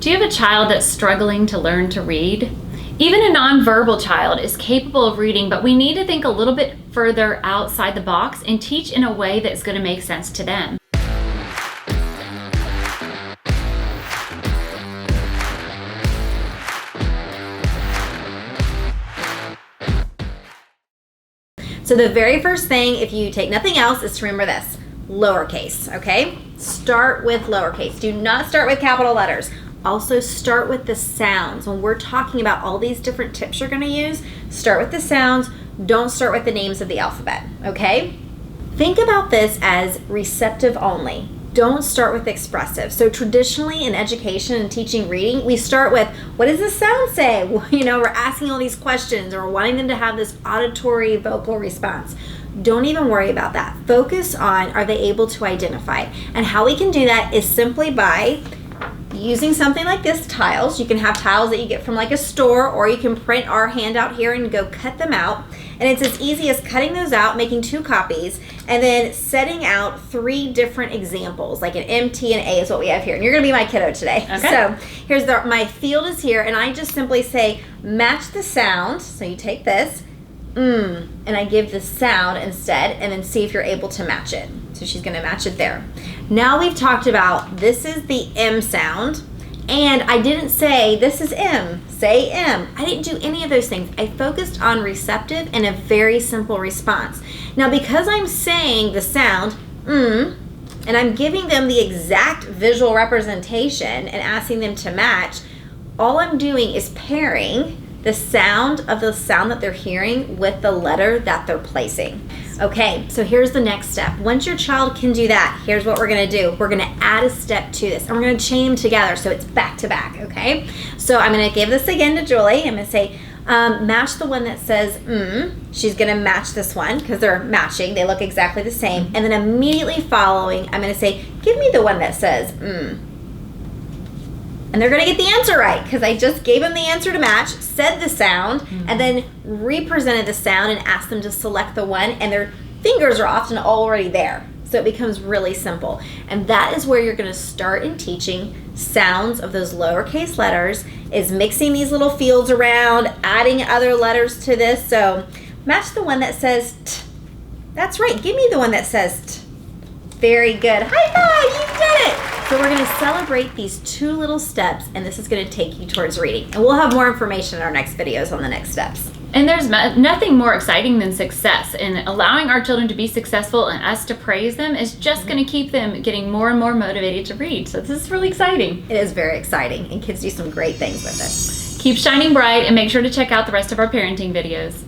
Do you have a child that's struggling to learn to read? Even a nonverbal child is capable of reading, but we need to think a little bit further outside the box and teach in a way that's going to make sense to them. So the very first thing, if you take nothing else, is to remember this: lowercase, okay? Start with lowercase. Do not start with capital letters. Also start with the sounds. When we're talking about all these different tips you're gonna use, start with the sounds. Don't start with the names of the alphabet, okay? Think about this as receptive only. Don't start with expressive. So traditionally in education and teaching reading, we start with, what does the sound say? You know, we're asking all these questions, or we're wanting them to have this auditory vocal response. Don't even worry about that. Focus on, are they able to identify? And how we can do that is simply by using something like this, tiles. You can have tiles that you get from like a store, or you can print our handout here and go cut them out. And it's as easy as cutting those out, making 2 copies, and then setting out 3 different examples, like an M, T, and A is what we have here. And you're gonna be my kiddo today. Okay. So here's my field is here, and I just simply say, match the sound. So you take this, and I give the sound instead, and then see if you're able to match it. So she's gonna match it there. Now we've talked about, this is the M sound, and I didn't say, this is M, say M. I didn't do any of those things. I focused on receptive and a very simple response. Now because I'm saying the sound, and I'm giving them the exact visual representation and asking them to match, all I'm doing is pairing the sound of the sound that they're hearing with the letter that they're placing. Okay, so here's the next step. Once your child can do that, here's what we're gonna do. We're gonna add a step to this, and we're gonna chain them together so it's back to back, okay? So I'm gonna give this again to Julie. I'm gonna say, match the one that says She's gonna match this one because they're matching. They look exactly the same. And then immediately following, I'm gonna say, give me the one that says And they're gonna get the answer right because I just gave them the answer to match, said the sound, and then represented the sound and asked them to select the one, and their fingers are often already there. So it becomes really simple. And that is where you're gonna start in teaching sounds of those lowercase letters, is mixing these little fields around, adding other letters to this. So match the one that says T. That's right, give me the one that says T. Very good, high five, you did it. So we're gonna celebrate these 2 little steps, and this is gonna take you towards reading. And we'll have more information in our next videos on the next steps. And there's nothing more exciting than success, and allowing our children to be successful and us to praise them is just going to keep them getting more and more motivated to read. So this is really exciting. It is very exciting, and kids do some great things with it. Keep shining bright, and make sure to check out the rest of our parenting videos.